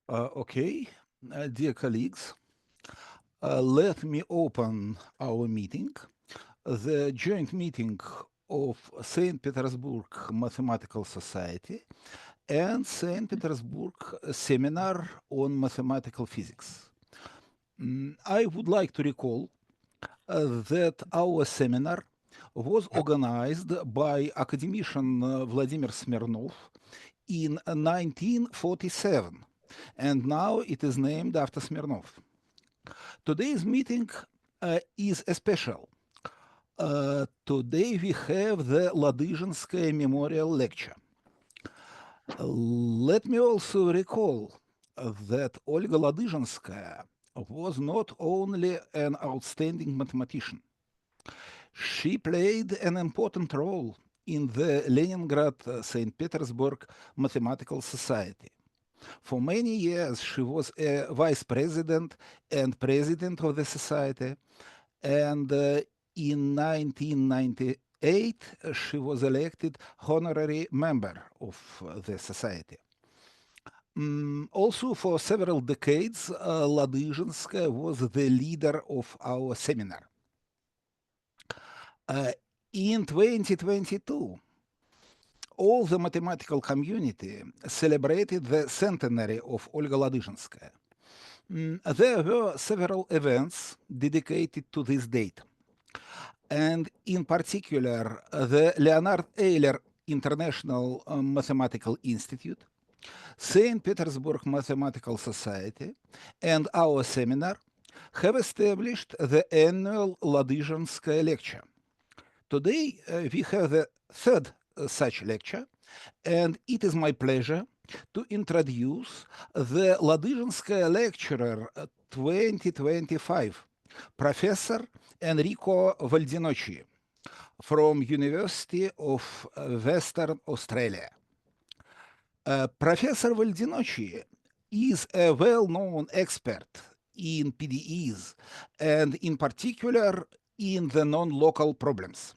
Okay, dear colleagues, let me open our meeting, the joint meeting of St. Petersburg Mathematical Society and St. Petersburg Seminar on Mathematical Physics. I would like to recall that our seminar was organized by academician Vladimir Smirnov in 1947, and now it is named after Smirnov. Today's meeting is a special. Today we have the Ладыженская Memorial Lecture. Let me also recall that Olga Ладыженская was not only an outstanding mathematician. She played an important role in the Leningrad St. Petersburg Mathematical Society. For many years, she was a vice president and president of the society, and in 1998, she was elected honorary member of the society. Also, for several decades, Ладыженская was the leader of our seminar. In 2022, all the mathematical community celebrated the centenary of Olga Ладыженская. There were several events dedicated to this date. And in particular, the Leonard Euler International Mathematical Institute, St. Petersburg Mathematical Society, and our seminar have established the annual Ладыженская lecture. Today, we have the third such lecture, and it is my pleasure to introduce the Ладыженская lecturer 2025, Professor Enrico Valdinoci from University of Western Australia. Professor Valdinoci is a well-known expert in PDEs and in particular in the non-local problems.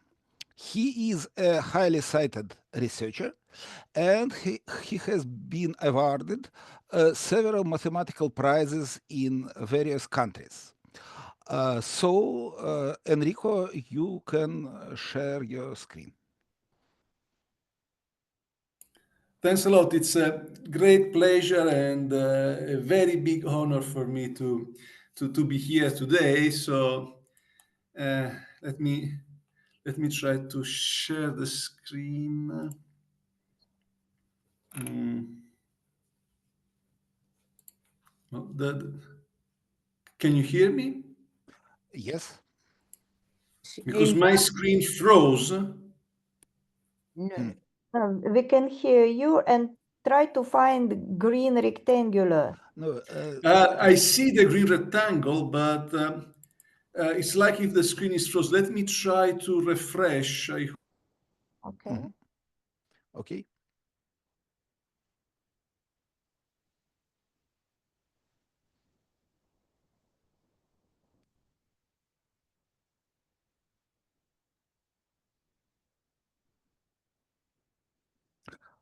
He is a highly cited researcher and he has been awarded several mathematical prizes in various countries. So, Enrico, you can share your screen. Thanks a lot. It's a great pleasure and a very big honor for me to be here today. So let me try to share the screen. Can you hear me? Yes. Because my screen froze. No, we can hear you and try to find green rectangular. No, I see the green rectangle, but it's like if the screen is frozen. Let me try to refresh. Okay. Okay.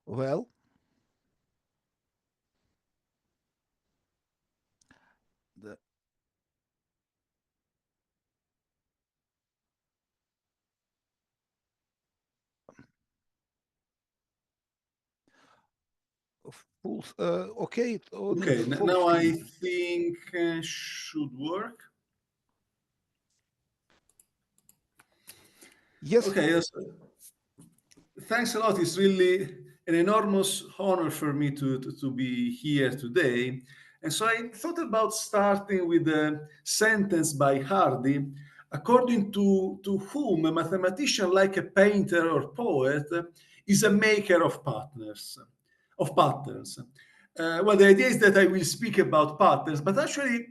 Well, okay. Okay, now I think should work. Yes. Okay, yes. Thanks a lot. It's really an enormous honor for me to be here today. And so I thought about starting with a sentence by Hardy, according to whom a mathematician, like a painter or poet, is a maker of patterns. Well, the idea is that I will speak about patterns, but actually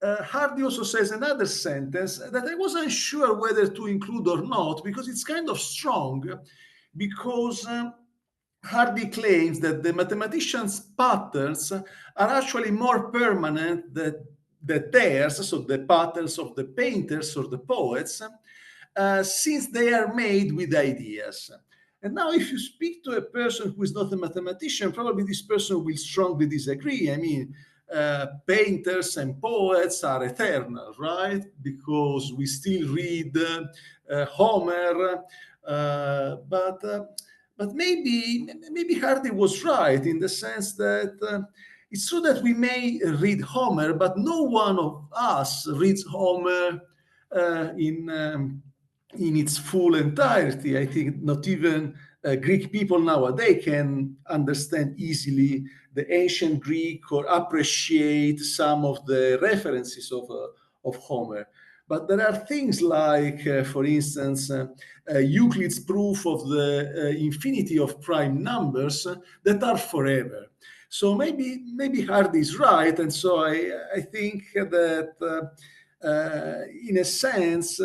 Hardy also says another sentence that I wasn't sure whether to include or not, because it's kind of strong, because Hardy claims that the mathematician's patterns are actually more permanent than theirs, so the patterns of the painters or the poets, since they are made with ideas. And now, if you speak to a person who is not a mathematician, probably this person will strongly disagree. I mean, painters and poets are eternal, right? Because we still read Homer, but maybe Hardy was right in the sense that it's true that we may read Homer, but no one of us reads Homer in its full entirety. I think not even Greek people nowadays can understand easily the ancient Greek or appreciate some of the references of Homer. But there are things like, for instance, Euclid's proof of the infinity of prime numbers that are forever. So maybe Hardy is right, and so I think that in a sense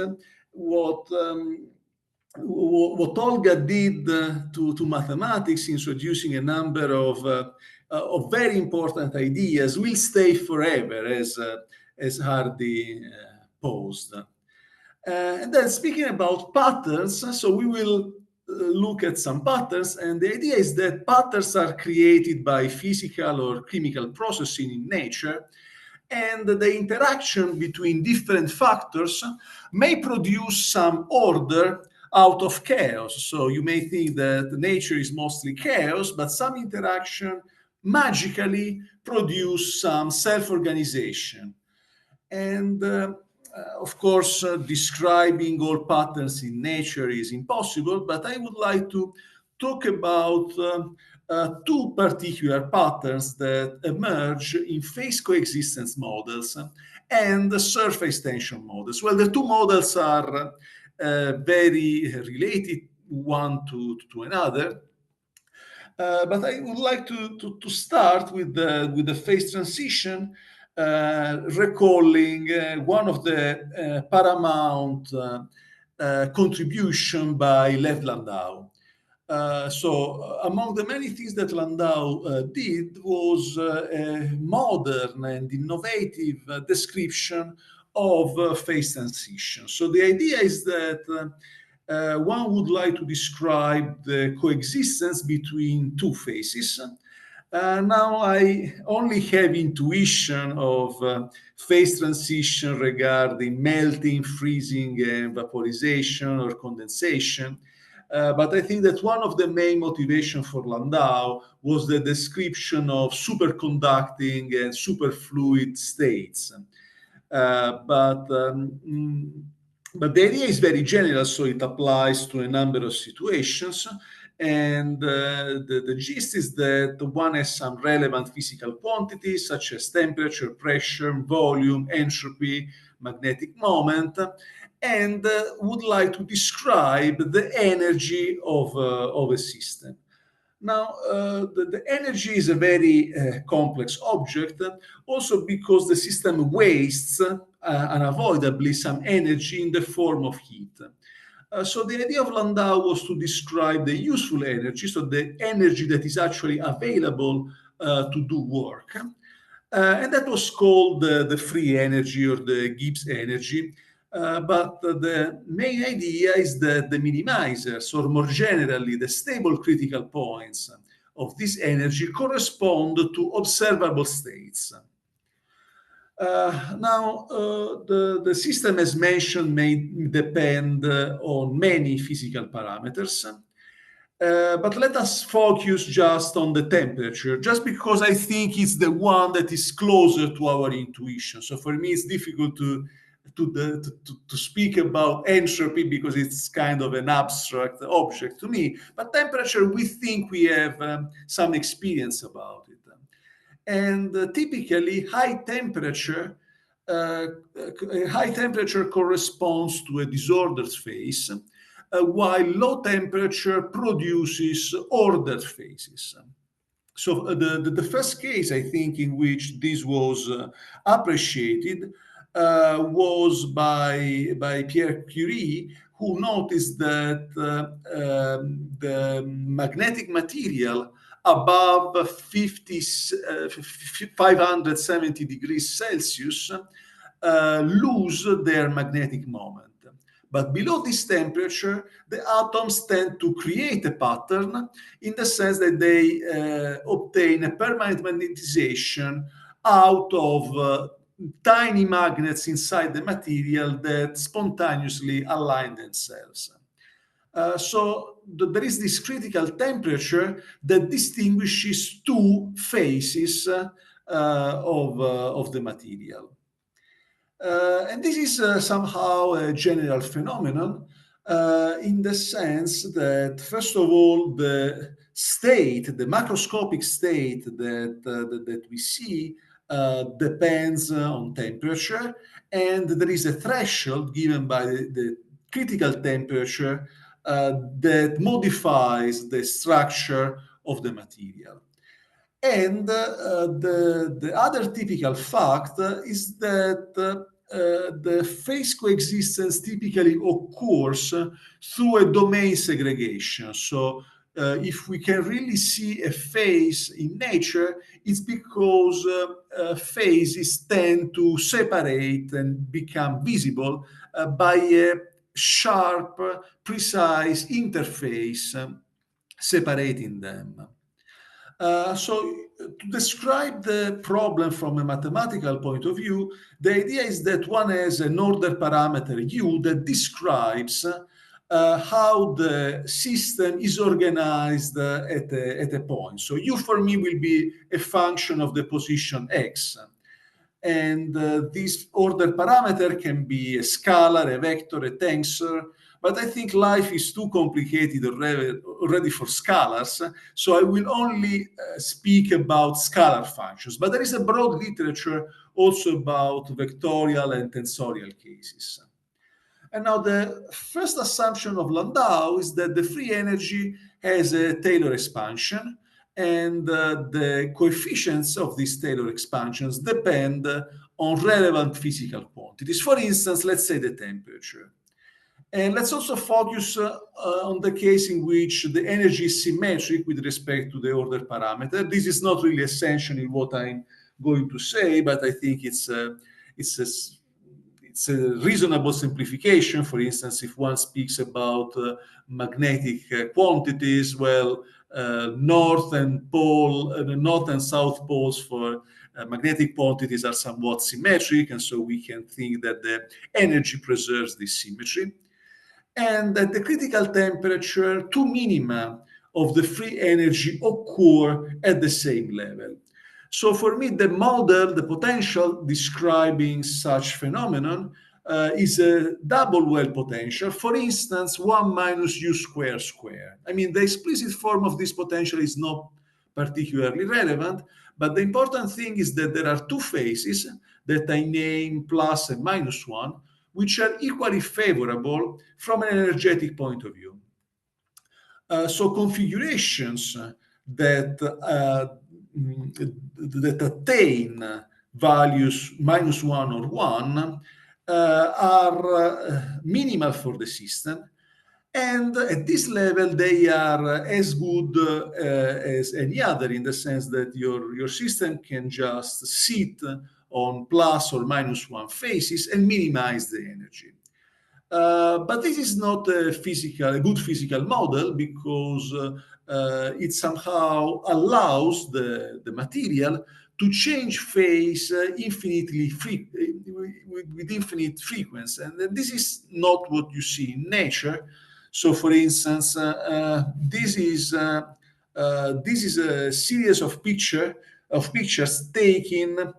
what Olga did to mathematics, introducing a number of very important ideas, will stay forever, as Hardy posed. And then speaking about patterns, so we will look at some patterns, and the idea is that patterns are created by physical or chemical processing in nature, and the interaction between different factors may produce some order out of chaos. So you may think that nature is mostly chaos, but some interaction magically produce some self-organization. And of course, describing all patterns in nature is impossible, but I would like to talk about two particular patterns that emerge in phase coexistence models and the surface tension models. Well, the two models are very related one to another, but I would like to start with the phase transition, recalling one of the paramount contribution by Lev Landau. So among the many things that Landau did was a modern and innovative description of phase transition. So the idea is that one would like to describe the coexistence between two phases. Now I only have intuition of phase transition regarding melting, freezing, and vaporization or condensation. But I think that one of the main motivations for Landau was the description of superconducting and superfluid states. But the idea is very general, so it applies to a number of situations. And the gist is that one has some relevant physical quantities, such as temperature, pressure, volume, entropy, magnetic moment, and would like to describe the energy of a system. Now, the energy is a very complex object, also because the system wastes unavoidably some energy in the form of heat. So the idea of Landau was to describe the useful energy, so the energy that is actually available to do work. And that was called the free energy or the Gibbs energy. But the main idea is that the minimizers, or more generally, the stable critical points of this energy correspond to observable states. Now, the system, as mentioned, may depend on many physical parameters. But let us focus just on the temperature, just because I think it's the one that is closer to our intuition. So for me, it's difficult to speak about entropy because it's kind of an abstract object to me. But temperature, we think we have some experience about it. And typically, high temperature corresponds to a disordered phase, while low temperature produces ordered phases. So the first case, I think, in which this was appreciated was by Pierre Curie, who noticed that the magnetic material above 570 degrees Celsius lose their magnetic moment. But below this temperature, the atoms tend to create a pattern in the sense that they obtain a permanent magnetization out of tiny magnets inside the material that spontaneously align themselves. So there is this critical temperature that distinguishes two phases of the material. And this is somehow a general phenomenon in the sense that, first of all, the state, the macroscopic state that we see depends on temperature, and there is a threshold given by the critical temperature that modifies the structure of the material. And the other typical fact is that the phase coexistence typically occurs through a domain segregation. So if we can really see a phase in nature, it's because phases tend to separate and become visible by a sharp, precise interface separating them. So to describe the problem from a mathematical point of view, the idea is that one has an order parameter U that describes how the system is organized at a point. So U for me will be a function of the position X. And this order parameter can be a scalar, a vector, a tensor, but I think life is too complicated already for scalars, so I will only speak about scalar functions. But there is a broad literature also about vectorial and tensorial cases. And now the first assumption of Landau is that the free energy has a Taylor expansion, and the coefficients of these Taylor expansions depend on relevant physical quantities. For instance, let's say the temperature. And let's also focus on the case in which the energy is symmetric with respect to the order parameter. This is not really essential in what I'm going to say, but I think it's a reasonable simplification. For instance, if one speaks about magnetic quantities, well, north and south poles for magnetic quantities are somewhat symmetric, and so we can think that the energy preserves this symmetry. And at the critical temperature, two minima of the free energy occur at the same level. So for me, the model, the potential describing such phenomenon is a double well potential. For instance, 1 minus u squared squared. I mean, the explicit form of this potential is not particularly relevant, but the important thing is that there are two phases that I name plus and minus 1, which are equally favorable from an energetic point of view. So configurations that attain values minus 1 or 1 are minimal for the system, and at this level they are as good as any other, in the sense that your system can just sit on plus or minus 1 phases and minimize the energy. But this is not a good physical model, because it somehow allows the material to change phase with infinite frequency. And this is not what you see in nature. So for instance, this is a series of pictures taken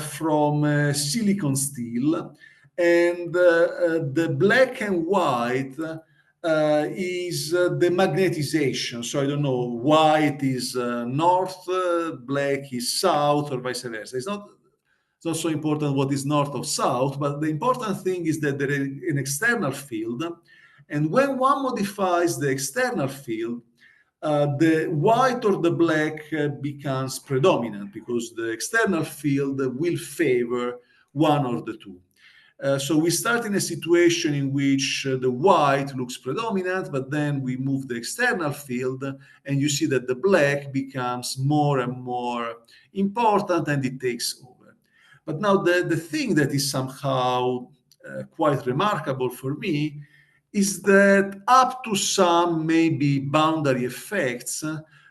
from silicon steel, and the black and white is the magnetization. So I don't know, white is north, black is south, or vice versa. It's not so important what is north or south, but the important thing is that there is an external field, and when one modifies the external field, the white or the black becomes predominant, because the external field will favor one or the two. So we start in a situation in which the white looks predominant, but then we move the external field, and you see that the black becomes more and more important, and it takes over. But now the thing that is somehow quite remarkable for me is that up to some maybe boundary effects,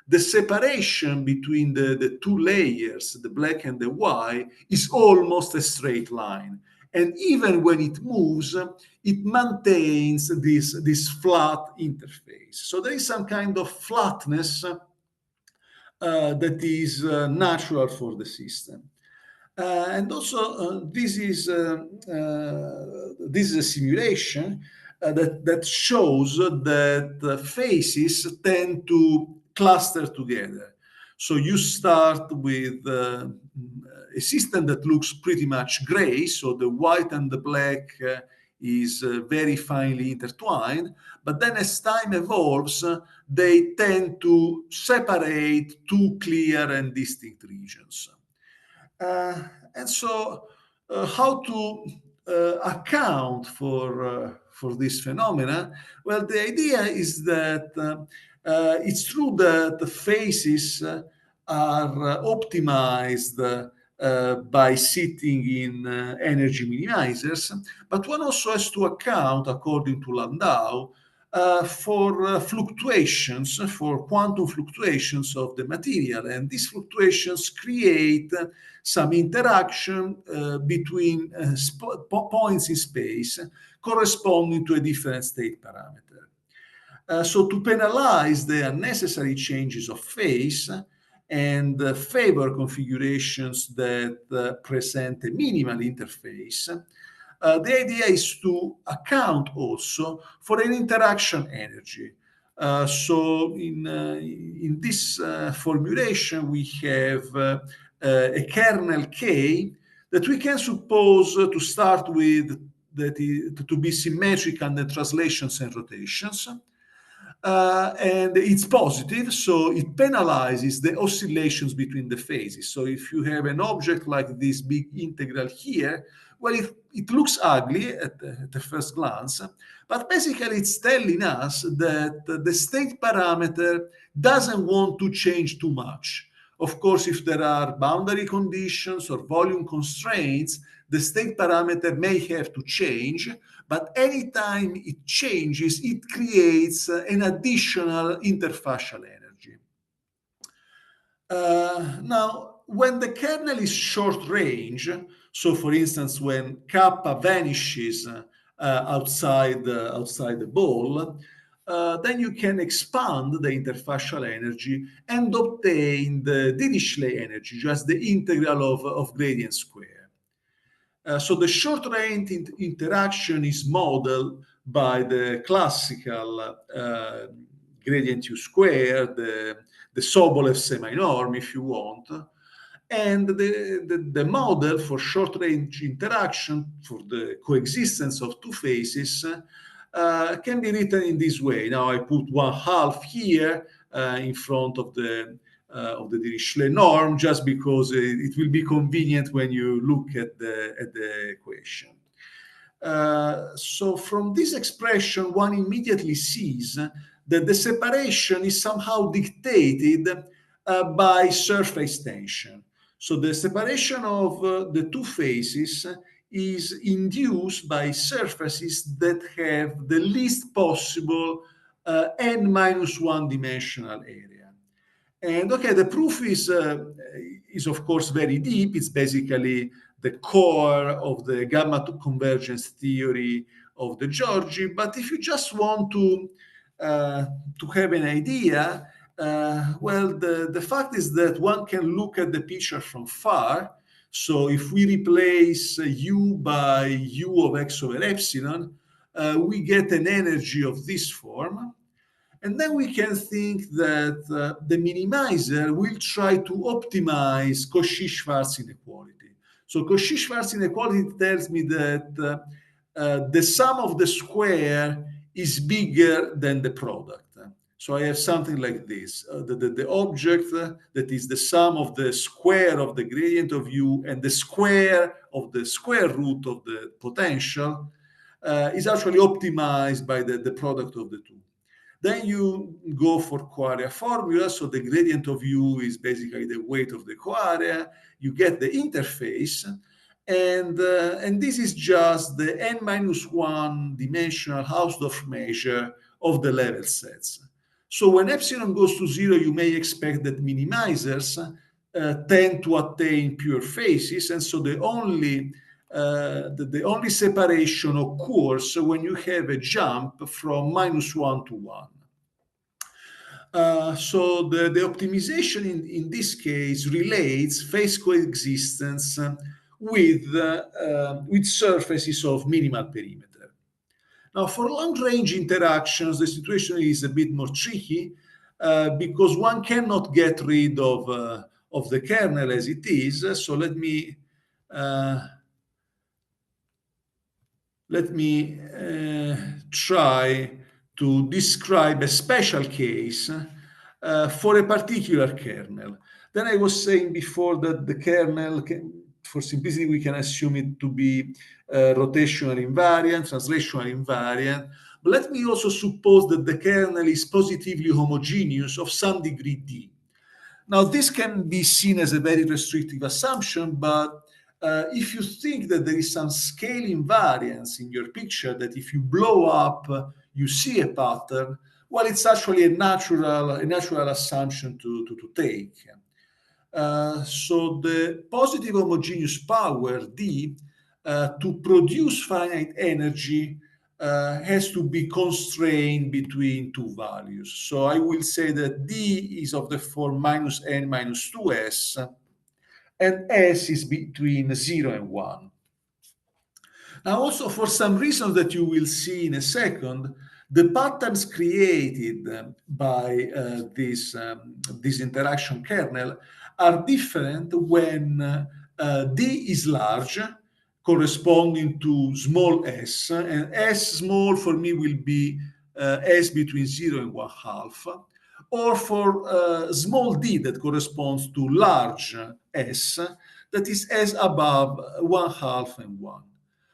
the separation between the two layers, the black and the white, is almost a straight line. And even when it moves, it maintains this flat interface. So there is some kind of flatness that is natural for the system. And also, this is a simulation that shows that the phases tend to cluster together. So you start with a system that looks pretty much gray, so the white and the black is very finely intertwined, but then as time evolves, they tend to separate two clear and distinct regions. And so how to account for this phenomena? Well, the idea is that it's true that the phases are optimized by sitting in energy minimizers, but one also has to account, according to Landau, for fluctuations, for quantum fluctuations of the material. And these fluctuations create some interaction between points in space corresponding to a different state parameter. So to penalize the unnecessary changes of phase and favor configurations that present a minimal interface, the idea is to account also for an interaction energy. So in this formulation, we have a kernel K that we can suppose to start with to be symmetric under translations and rotations. And it's positive, so it penalizes the oscillations between the phases. So if you have an object like this big integral here, well, it looks ugly at the first glance, but basically it's telling us that the state parameter doesn't want to change too much. Of course, if there are boundary conditions or volume constraints, the state parameter may have to change, but anytime it changes, it creates an additional interfacial energy. Now, when the kernel is short range, so for instance, when kappa vanishes outside the ball, then you can expand the interfacial energy and obtain the Dirichlet energy, just the integral of gradient square. So the short-range interaction is modeled by the classical gradient U squared, the Sobolev semi-norm, if you want. And the model for short-range interaction for the coexistence of two phases can be written in this way. Now I put 1/2 here in front of the Dirichlet norm, just because it will be convenient when you look at the equation. So from this expression, one immediately sees that the separation is somehow dictated by surface tension. So the separation of the two phases is induced by surfaces that have the least possible n-1 dimensional area. And okay, the proof is of course very deep. It's basically the core of the gamma convergence theory of de Giorgi. But if you just want to have an idea, well, the fact is that one can look at the picture from far. So if we replace U by U of x over epsilon, we get an energy of this form. And then we can think that the minimizer will try to optimize Cauchy-Schwarz inequality. So Cauchy-Schwarz inequality tells me that the sum of the square is bigger than the product. So I have something like this. The object that is the sum of the square of the gradient of U and the square of the square root of the potential is actually optimized by the product of the two. Then you go for coarea formula. So the gradient of U is basically the weight of the coarea. You get the interface. And this is just the n-1 dimensional Hausdorff measure of the level sets. So when epsilon goes to 0, you may expect that minimizers tend to attain pure phases, and so the only separation occurs when you have a jump from -1 to 1. So the optimization in this case relates phase coexistence with surfaces of minimal perimeter. Now, for long-range interactions, the situation is a bit more tricky because one cannot get rid of the kernel as it is. So let me try to describe a special case for a particular kernel. Then I was saying before that the kernel, for simplicity, we can assume it to be rotational invariant, translational invariant. But let me also suppose that the kernel is positively homogeneous of some degree d. Now, this can be seen as a very restrictive assumption, but if you think that there is some scale invariance in your picture, that if you blow up, you see a pattern, well, it's actually a natural assumption to take. So the positive homogeneous power, D, to produce finite energy has to be constrained between two values. So I will say that D is of the form -n minus 2s, and S is between 0 and 1. Now, also for some reasons that you will see in a second, the patterns created by this interaction kernel are different when D is large, corresponding to small s, and S small for me will be S between 0 and 1/2, or for small d that corresponds to large S, that is S above 1/2 and 1.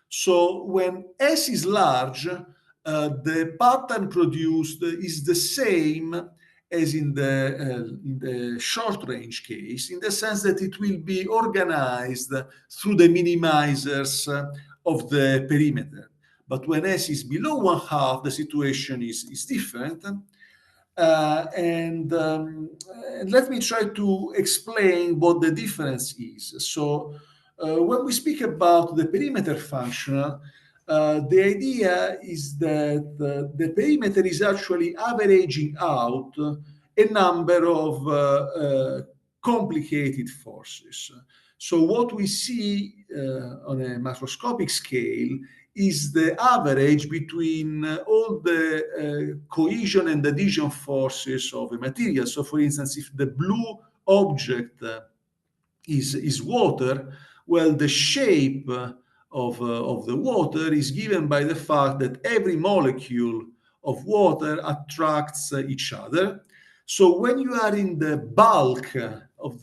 So when S is large, the pattern produced is the same as in the short range case, in the sense that it will be organized through the minimizers of the perimeter. But when S is below 1/2, the situation is different. And let me try to explain what the difference is. So when we speak about the perimeter functional, the idea is that the perimeter is actually averaging out a number of complicated forces. So what we see on a macroscopic scale is the average between all the cohesion and adhesion forces of a material. So for instance, if the blue object is water, well, the shape of the water is given by the fact that every molecule of water attracts each other. So when you are in the bulk of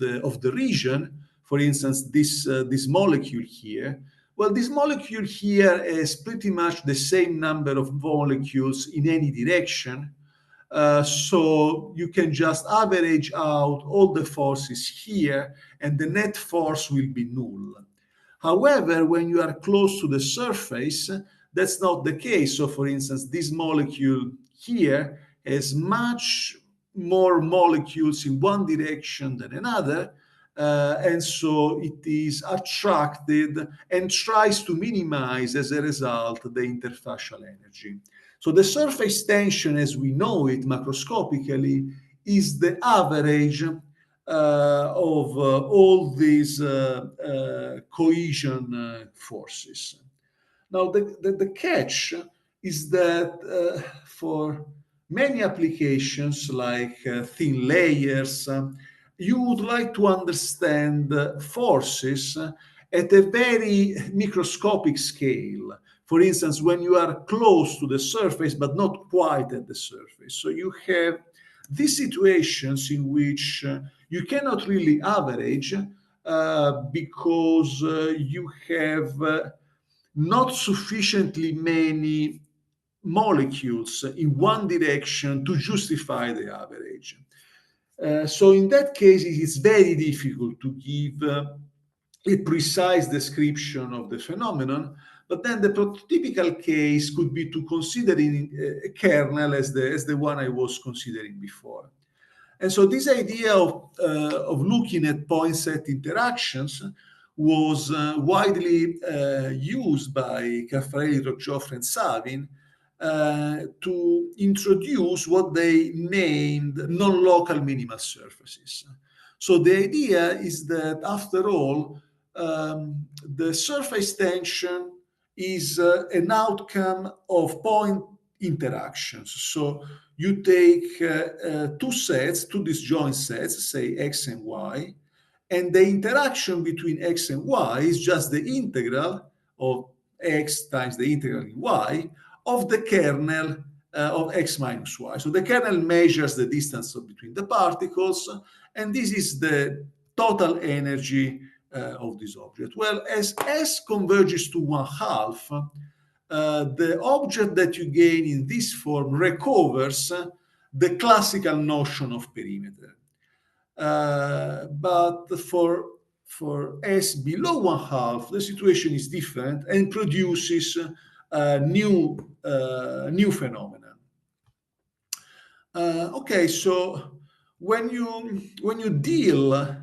the region, for instance, this molecule here, well, this molecule here has pretty much the same number of molecules in any direction. So you can just average out all the forces here, and the net force will be null. However, when you are close to the surface, that's not the case. So for instance, this molecule here has much more molecules in one direction than another. And so it is attracted and tries to minimize, as a result, the interfacial energy. So the surface tension, as we know it macroscopically, is the average of all these cohesion forces. Now, the catch is that for many applications like thin layers, you would like to understand forces at a very microscopic scale. For instance, when you are close to the surface, but not quite at the surface. So you have these situations in which you cannot really average because you have not sufficiently many molecules in one direction to justify the average. So in that case, it is very difficult to give a precise description of the phenomenon. But then the prototypical case could be to consider a kernel as the one I was considering before. And so this idea of looking at point set interactions was widely used by Caffarelli, Roccioffre, and Savin to introduce what they named non-local minimal surfaces. So the idea is that, after all, the surface tension is an outcome of point interactions. So you take two disjoint sets, say x and y, and the interaction between x and y is just the integral of x times the integral in y of the kernel of x minus y. So the kernel measures the distance between the particles, and this is the total energy of this object. Well, as S converges to 1/2, the object that you gain in this form recovers the classical notion of perimeter. But for S below 1/2, the situation is different and produces new phenomena. Okay, so when you deal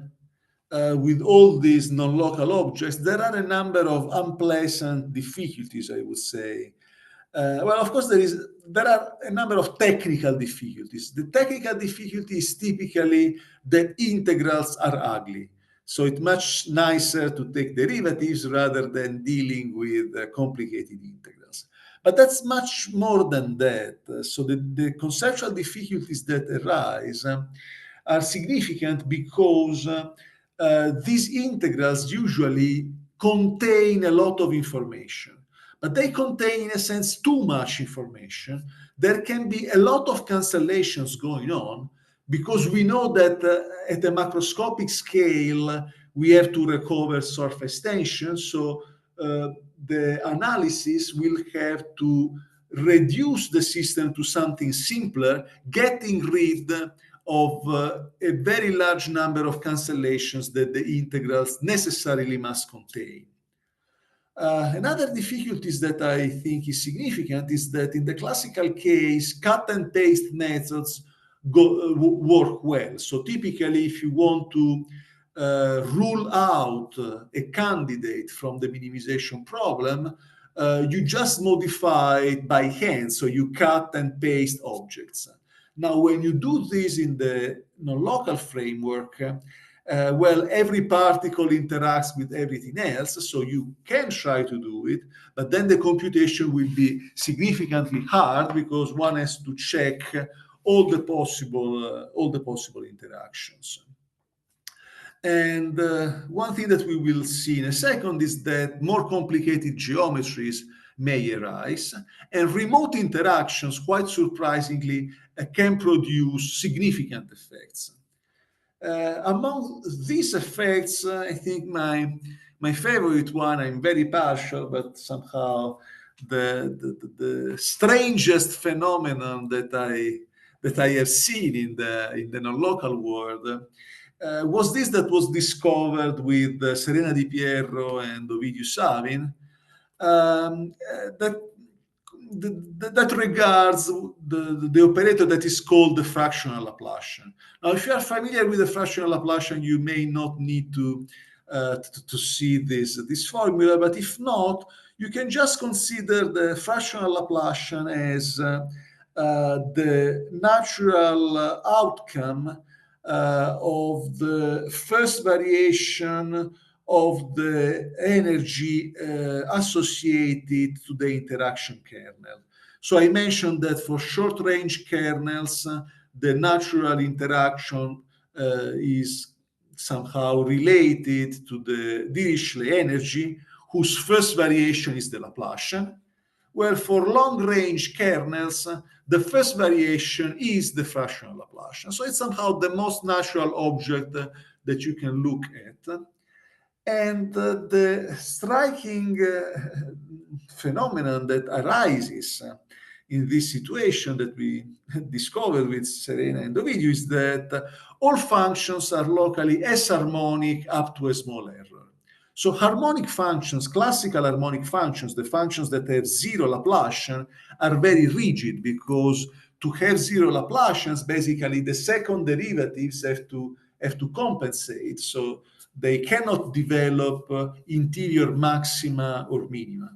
with all these non-local objects, there are a number of unpleasant difficulties, I would say. Well, of course, there are a number of technical difficulties. The technical difficulty is typically that integrals are ugly. So it's much nicer to take derivatives rather than dealing with complicated integrals. But that's much more than that. So the conceptual difficulties that arise are significant because these integrals usually contain a lot of information. But they contain, in a sense, too much information. There can be a lot of cancellations going on because we know that at a macroscopic scale, we have to recover surface tension. So the analysis will have to reduce the system to something simpler, getting rid of a very large number of cancellations that the integrals necessarily must contain. Another difficulty that I think is significant is that in the classical case, cut and paste methods work well. So typically, if you want to rule out a candidate from the minimization problem, you just modify it by hand. So you cut and paste objects. Now, when you do this in the non-local framework, well, every particle interacts with everything else, so you can try to do it, but then the computation will be significantly hard because one has to check all the possible interactions. And one thing that we will see in a second is that more complicated geometries may arise, and remote interactions, quite surprisingly, can produce significant effects. Among these effects, I think my favorite one, I'm very partial, but somehow the strangest phenomenon that I have seen in the non-local world was this that was discovered with Serena Di Piero and Ovidiu Savin, that regards the operator that is called the fractional Laplacian. Now, if you are familiar with the fractional Laplacian, you may not need to see this formula, but if not, you can just consider the fractional Laplacian as the natural outcome of the first variation of the energy associated to the interaction kernel. So I mentioned that for short-range kernels, the natural interaction is somehow related to the Dirichlet energy, whose first variation is the Laplacian. Well, for long-range kernels, the first variation is the fractional Laplacian. So it's somehow the most natural object that you can look at. And the striking phenomenon that arises in this situation that we discovered with Serena and Ovidiu is that all functions are locally S-harmonic up to a small error. So harmonic functions, classical harmonic functions, the functions that have zero Laplacian, are very rigid, because to have zero Laplacians, basically the second derivatives have to compensate. So they cannot develop interior maxima or minima.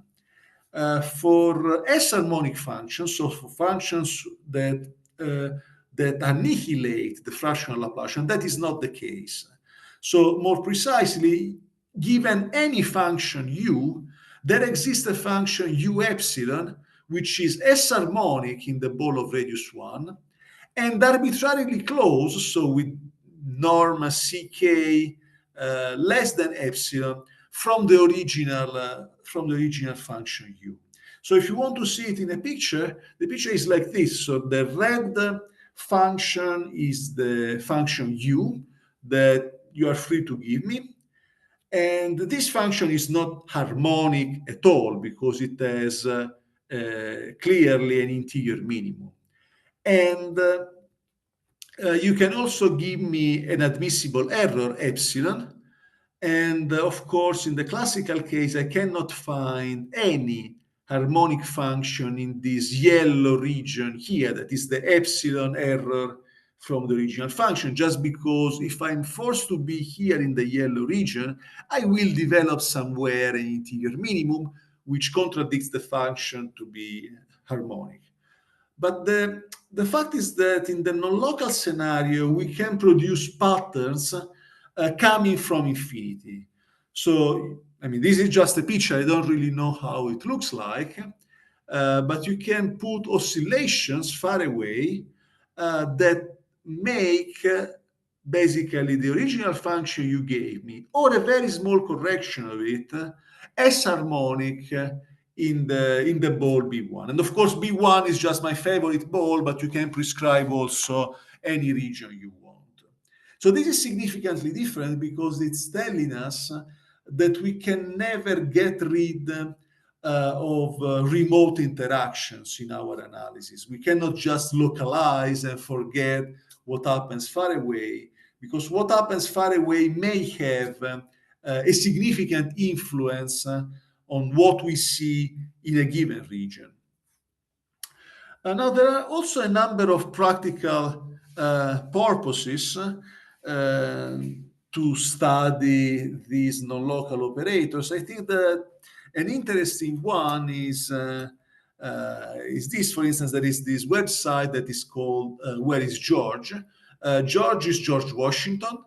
For S-harmonic functions, so for functions that annihilate the fractional Laplacian, that is not the case. So more precisely, given any function u, there exists a function u epsilon, which is S-harmonic in the ball of radius 1, and arbitrarily closed, so with norm ck less than epsilon, from the original function u. So if you want to see it in a picture, the picture is like this. So the red function is the function u that you are free to give me. And this function is not harmonic at all, because it has clearly an interior minimum. And you can also give me an admissible error, epsilon. And of course, in the classical case, I cannot find any harmonic function in this yellow region here, that is the epsilon error from the original function, just because if I'm forced to be here in the yellow region, I will develop somewhere an interior minimum, which contradicts the function to be harmonic. But the fact is that in the non-local scenario, we can produce patterns coming from infinity. So, I mean, this is just a picture. I don't really know how it looks like, but you can put oscillations far away that make basically the original function you gave me, or a very small correction of it, as harmonic in the ball B1. And of course, B1 is just my favorite ball, but you can prescribe also any region you want. So this is significantly different, because it's telling us that we can never get rid of remote interactions in our analysis. We cannot just localize and forget what happens far away, because what happens far away may have a significant influence on what we see in a given region. Now, there are also a number of practical purposes to study these non-local operators. I think that an interesting one is this. For instance, there is this website that is called Where is George? George is George Washington.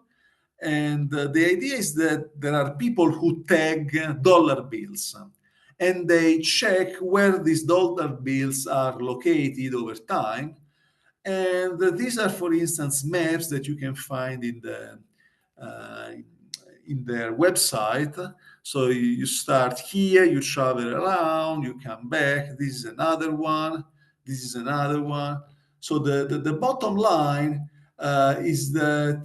And the idea is that there are people who tag dollar bills, and they check where these dollar bills are located over time. And these are, for instance, maps that you can find in their website. So you start here, you travel around, you come back. This is another one. This is another one. So the bottom line is that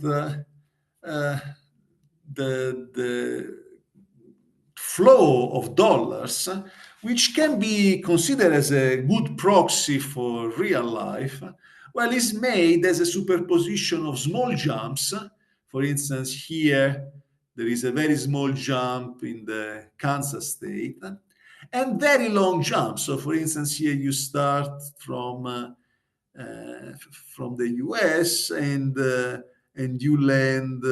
the flow of dollars, which can be considered as a good proxy for real life, well, is made as a superposition of small jumps. For instance, here there is a very small jump in the Kansas state, and very long jumps. So, for instance, here you start from the US and you land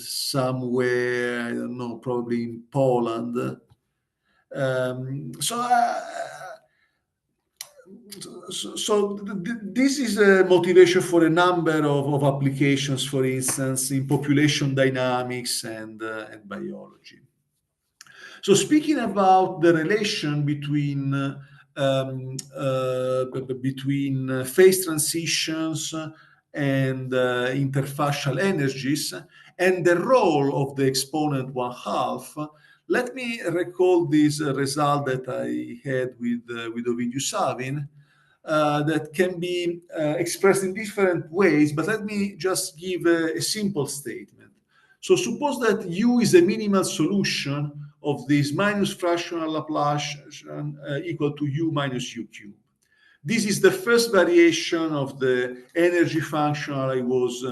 somewhere, I don't know, probably in Poland. So this is a motivation for a number of applications, for instance, in population dynamics and biology. So speaking about the relation between phase transitions and interfacial energies and the role of the exponent 1/2, let me recall this result that I had with Ovidiu Savin that can be expressed in different ways, but let me just give a simple statement. So suppose that U is a minimal solution of this minus fractional Laplacian equal to U minus U cubed. This is the first variation of the energy function I was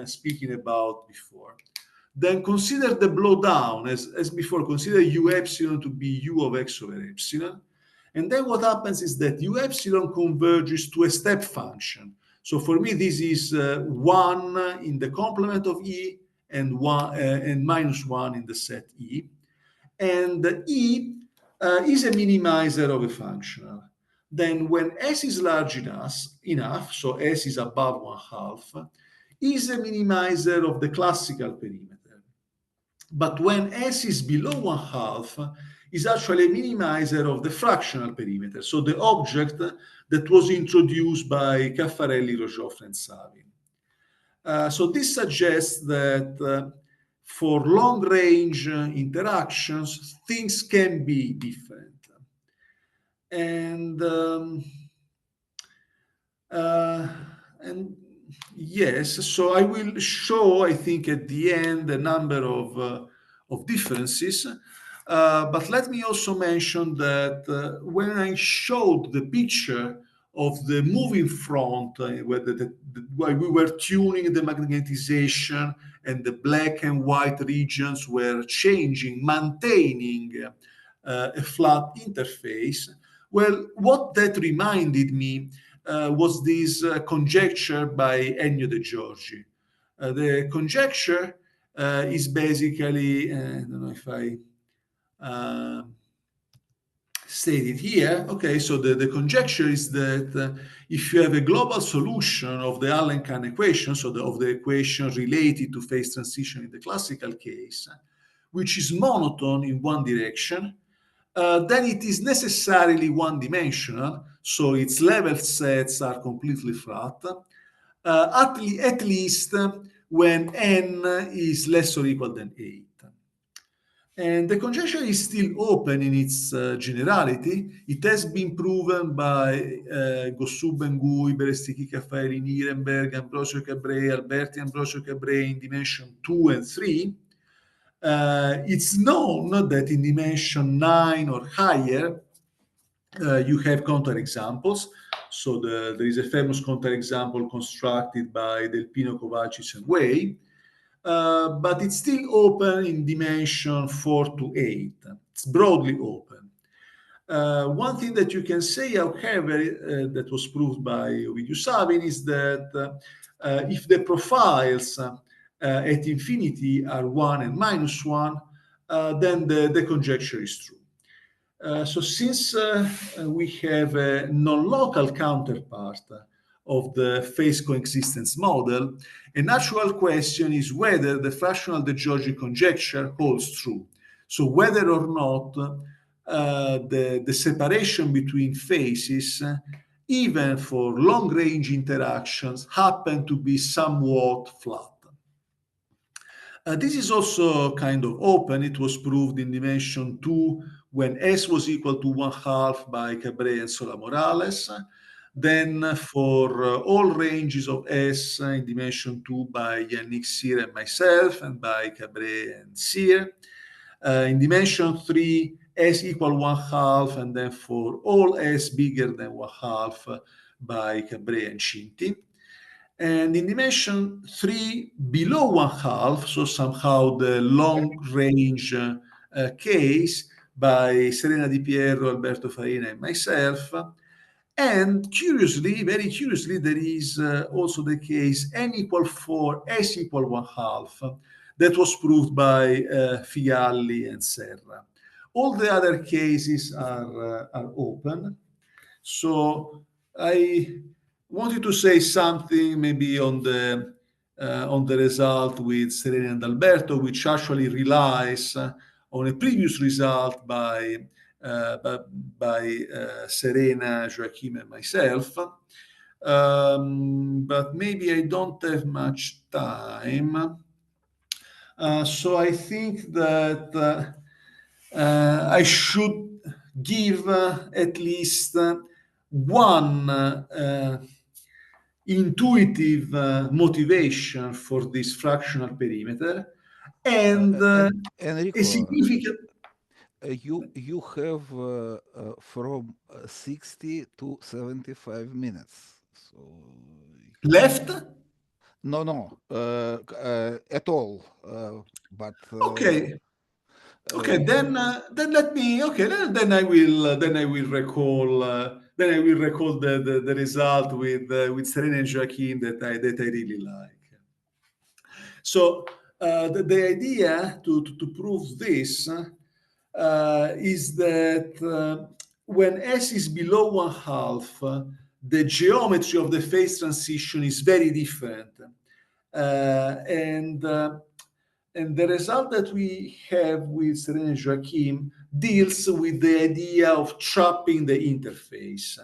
speaking about before. then consider the blowdown as before, consider u epsilon to be u of x over epsilon. And then what happens is that u epsilon converges to a step function. So for me, this is 1 in the complement of E and minus 1 in the set E. And E is a minimizer of a functional. Then when S is large enough, so S is above 1/2, is a minimizer of the classical perimeter. But when S is below 1/2, is actually a minimizer of the fractional perimeter, so the object that was introduced by Caffarelli, Rojoffre, and Savin. So this suggests that for long-range interactions, things can be different. And yes, so I will show, I think, at the end a number of differences. But let me also mention that when I showed the picture of the moving front, where we were tuning the magnetization and the black and white regions were changing, maintaining a flat interface, well, what that reminded me was this conjecture by Ennio De Giorgi. The conjecture is basically, I don't know if I state it here. Okay, so the conjecture is that if you have a global solution of the Allen-Kahn equation, so of the equation related to phase transition in the classical case, which is monotone in one direction, then it is necessarily one-dimensional, so its level sets are completely flat, at least when n is less or equal than 8. And the conjecture is still open in its generality. It has been proven by Gossup, Bengui, Berestikhi, Caffarelli, Nirenberg, Ambrosio Cabré, Alberti, Ambrosio Cabré in dimension 2 and 3. It's known that in dimension 9 or higher, you have counterexamples. So there is a famous counterexample constructed by Del Pino, Kovacic, and Way. But it's still open in dimension 4 to 8. It's broadly open. One thing that you can say, however, that was proved by Ovidiu Savin is that if the profiles at infinity are 1 and minus 1, then the conjecture is true. So since we have a non-local counterpart of the phase coexistence model, a natural question is whether the fractional De Giorgi conjecture holds true. So whether or not the separation between phases, even for long-range interactions, happen to be somewhat flat. This is also kind of open. It was proved in dimension 2 when S was equal to 1/2 by Cabré and Sola Morales. Then for all ranges of S in dimension 2 by Yannick Cyr and myself, and by Cabré and Cyr. In dimension 3, S equal 1/2, and then for all S bigger than 1/2 by Cabré and Cinti. And in dimension 3, below 1/2, so somehow the long-range case by Serena Di Piero, Alberto Farina, and myself. And curiously, very curiously, there is also the case n equal 4, S equal 1/2, that was proved by Fialli and Serra. All the other cases are open. So I wanted to say something maybe on the result with Serena and Alberto, which actually relies on a previous result by Serena, Joachim, and myself. But maybe I don't have much time. So I think that I should give at least one intuitive motivation for this fractional perimeter, and Enrico, a significant... you have from 60 to 75 minutes. So Left? No, at all. But Okay. Okay, then let me. Okay, then I will recall. Then I will recall the result with Serena and Joaquin that I really like. So the idea to prove this is that when S is below 1/2, the geometry of the phase transition is very different, and the result that we have with Serena and Joachim deals with the idea of trapping the interface.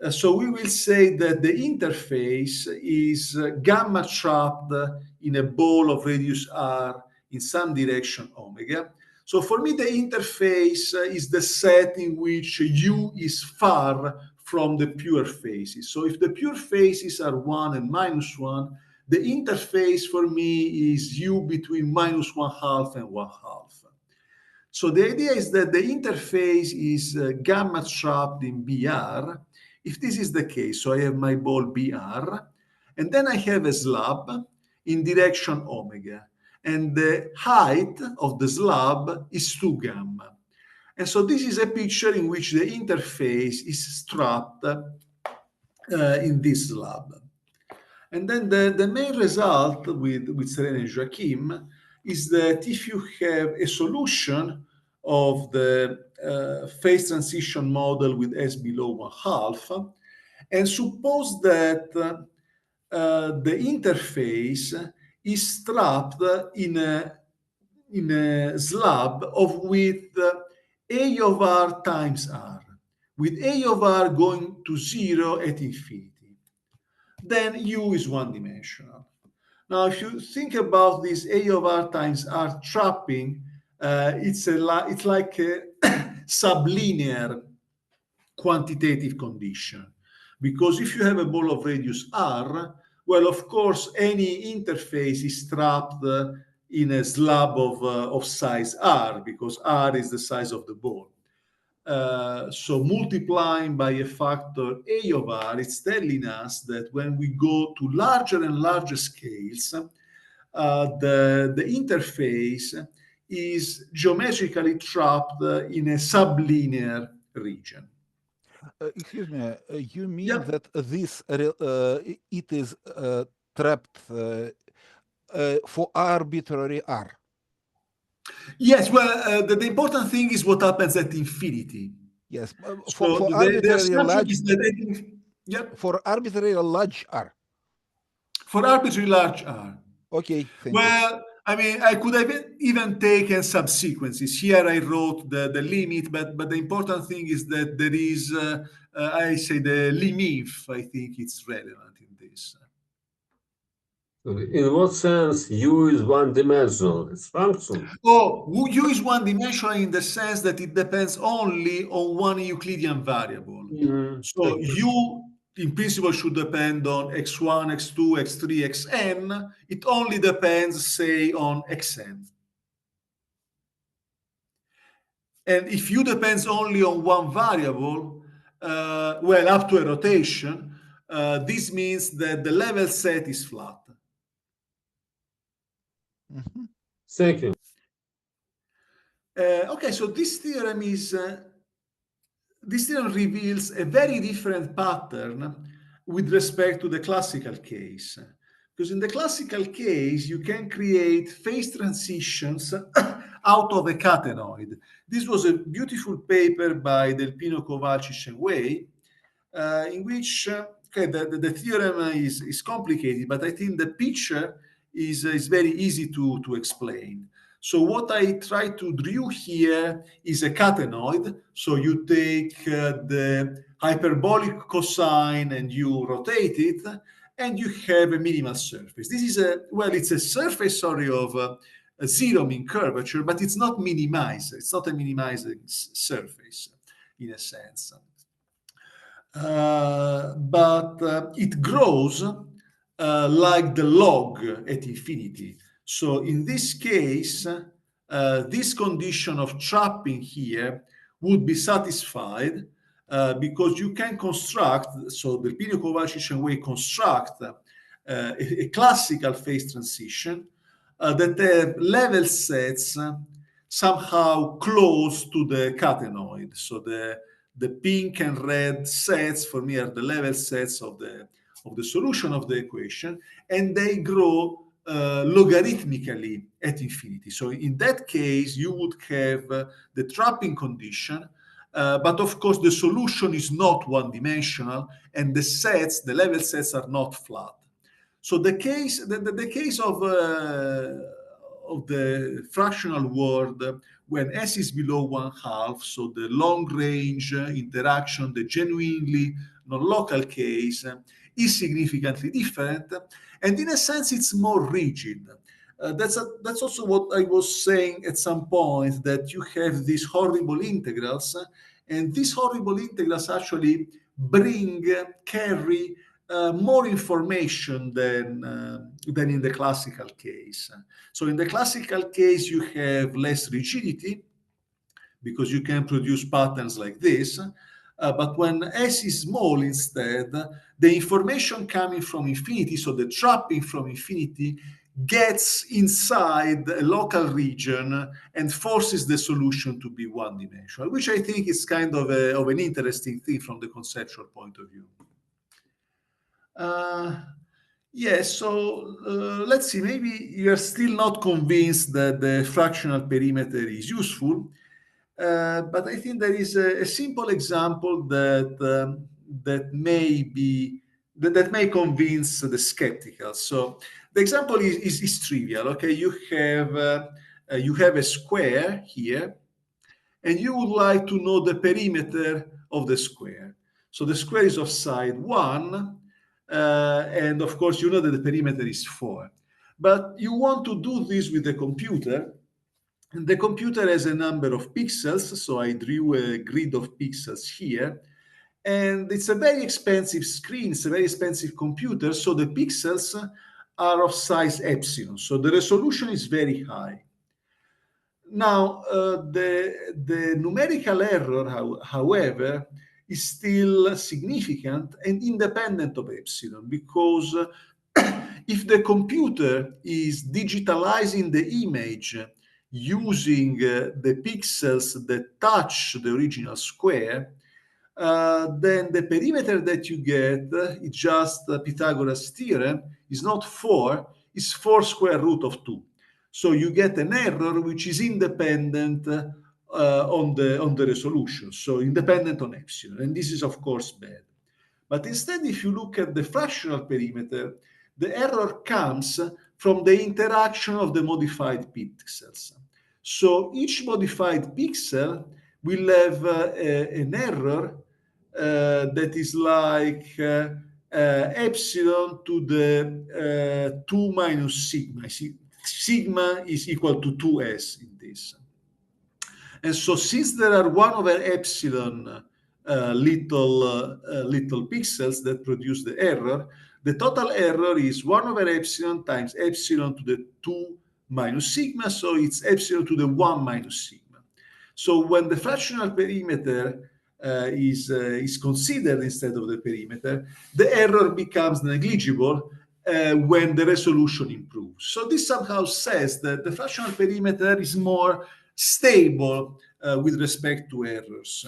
So we will say that the interface is gamma trapped in a ball of radius r in some direction omega. So for me, the interface is the set in which u is far from the pure phases. So if the pure phases are 1 and -1, the interface for me is u between -1/2 and 1/2. So the idea is that the interface is gamma trapped in BR. If this is the case, so I have my ball BR, and then I have a slab in direction omega, and the height of the slab is 2 gamma. And so this is a picture in which the interface is trapped in this slab. And then the main result with Serena and Joachim is that if you have a solution of the phase transition model with S below 1/2, and suppose that the interface is trapped in a slab of width A of r times r, with A of r going to 0 at infinity, then U is one-dimensional. Now, if you think about this A of r times r trapping, it's like a sublinear quantitative condition. Because if you have a ball of radius r, well, of course, any interface is trapped in a slab of size r, because r is the size of the ball. So multiplying by a factor A of r, it's telling us that when we go to larger and larger scales, the interface is geometrically trapped in a sublinear region. Excuse me, you mean Yeah. that this it is trapped for arbitrary r? Yes, well, the important thing is what happens at infinity. Yes, So for the arbitrary assumption large, is that yep, for arbitrary large r. for arbitrary large r. Okay, thank you. Well, I mean, I could have even taken subsequences. Here I wrote the limit, but the important thing is that there is, I say the limif, I think it's relevant in this. In what sense U is one-dimensional? It's function. Oh, U is one-dimensional in the sense that it depends only on one Euclidean variable. So U, in principle, should depend on x1, x2, x3, xn. It only depends, say, on xn. And if U depends only on one variable, well, up to a rotation, this means that the level set is flat. Mhm. Thank you. Okay, so this theorem reveals a very different pattern with respect to the classical case. Because in the classical case, you can create phase transitions out of a catenoid. This was a beautiful paper by Del Pino, Kovacic, and Wei, in which okay, the theorem is complicated, but I think the picture is very easy to explain. So what I try to draw here is a catenoid. So you take the hyperbolic cosine and you rotate it, and you have a minimal surface. This is it's a surface, sorry, of a zero mean curvature, but it's not minimized. It's not a minimizing surface in a sense. But it grows like the log at infinity. So in this case, this condition of trapping here would be satisfied because you can construct, so the Pino, Kovacic, and Wei construct a classical phase transition that have level sets somehow close to the catenoid. So the pink and red sets for me are the level sets of the solution of the equation, and they grow logarithmically at infinity. So in that case, you would have the trapping condition, but of course the solution is not one-dimensional, and the level sets are not flat. So the case of the fractional world when S is below 1/2, so the long-range interaction, the genuinely non-local case, is significantly different, and in a sense it's more rigid. That's also what I was saying at some point, that you have these horrible integrals, and these horrible integrals actually carry more information than in the classical case. So in the classical case, you have less rigidity because you can produce patterns like this. But when S is small instead, the information coming from infinity, so the trapping from infinity, gets inside a local region and forces the solution to be one-dimensional, which I think is kind of an interesting thing from the conceptual point of view. So let's see, maybe you're still not convinced that the fractional perimeter is useful, but I think there is a simple example that may convince the skeptical. So the example is trivial. Okay, you have a square here, and you would like to know the perimeter of the square. So the square is of side 1, and of course you know that the perimeter is 4. But you want to do this with the computer, and the computer has a number of pixels, so I drew a grid of pixels here, and it's a very expensive screen, it's a very expensive computer, so the pixels are of size epsilon, so the resolution is very high. Now, the numerical error, however, is still significant and independent of epsilon, because if the computer is digitalizing the image using the pixels that touch the original square, then the perimeter that you get is just Pythagoras' theorem, is not 4, it's 4 square root of 2. So you get an error which is independent on the resolution, so independent on epsilon, and this is of course bad. But instead, if you look at the fractional perimeter, the error comes from the interaction of the modified pixels. So each modified pixel will have an error that is like epsilon to the 2 minus sigma. Sigma is equal to 2s in this. And so since there are 1 over epsilon little pixels that produce the error, the total error is 1 over epsilon times epsilon to the 2 minus sigma, so it's epsilon to the 1 minus sigma. So when the fractional perimeter is considered instead of the perimeter, the error becomes negligible when the resolution improves. So this somehow says that the fractional perimeter is more stable with respect to errors.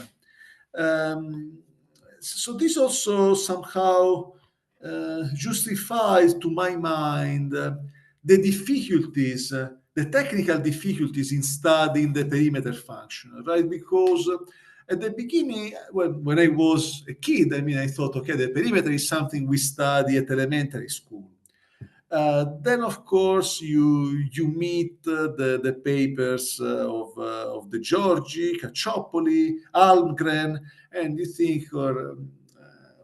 So this also somehow justifies, to my mind, the difficulties, the technical difficulties in studying the perimeter function, right? Because at the beginning, when I was a kid, I thought, okay, the perimeter is something we study at elementary school. Then, of course, you meet the papers of De Giorgi, Cacciopoli, Almgren, and you think, or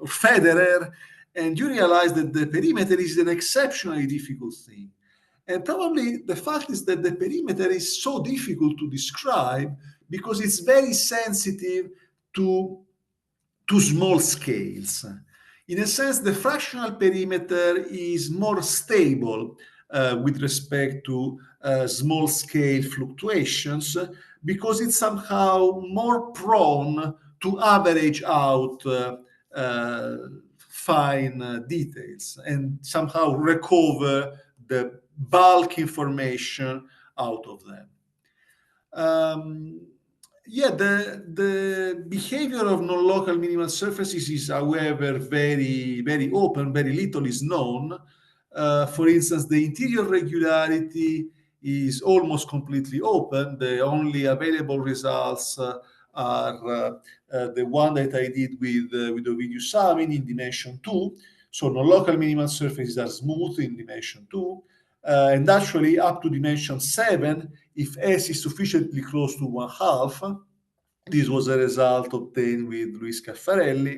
Federer, and you realize that the perimeter is an exceptionally difficult thing. And probably the fact is that the perimeter is so difficult to describe because it's very sensitive to small scales. In a sense, the fractional perimeter is more stable with respect to small scale fluctuations because it's somehow more prone to average out fine details and somehow recover the bulk information out of them. Yeah, the behavior of non-local minimal surfaces is, however, very, very open. Very little is known. For instance, the interior regularity is almost completely open. The only available results are the one that I did with Ovidiu Savin in dimension 2. So non-local minimal surfaces are smooth in dimension 2. And actually up to dimension 7, if S is sufficiently close to 1/2, this was a result obtained with Luis Caffarelli.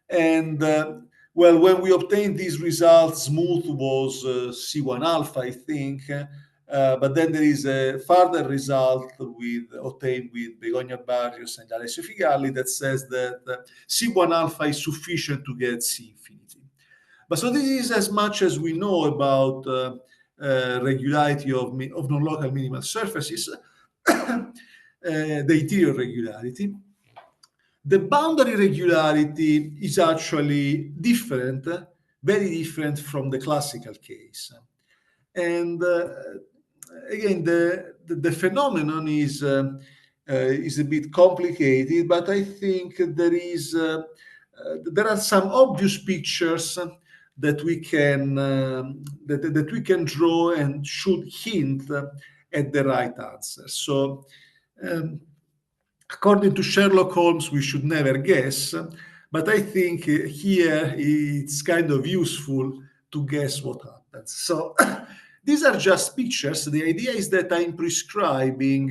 And well, when we obtained these results, smooth was C1 alpha, I think. But then there is a further result obtained with Begonia Barrios and Alessio Figalli that says that C1 alpha is sufficient to get C infinity. But so this is as much as we know about regularity of non-local minimal surfaces, the interior regularity. The boundary regularity is actually different, very different from the classical case. And again, the phenomenon is a bit complicated, but I think there are some obvious pictures that we can that we can draw and should hint at the right answer. So, according to Sherlock Holmes, we should never guess, but I think here it's kind of useful to guess what happens. So these are just pictures. The idea is that I'm prescribing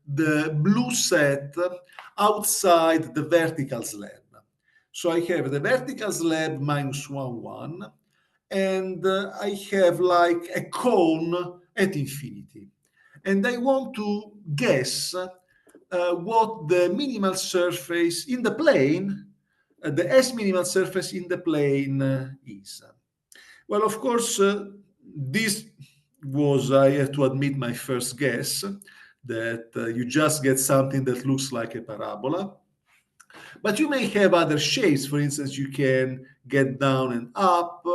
the blue set outside the vertical slab. So I have the vertical slab minus 1, 1, and I have like a cone at infinity. And I want to guess what the minimal surface in the plane, the S minimal surface in the plane is. Well, of course, this was, I have to admit, my first guess, that you just get something that looks like a parabola. But you may have other shapes. For instance, you can get down and up,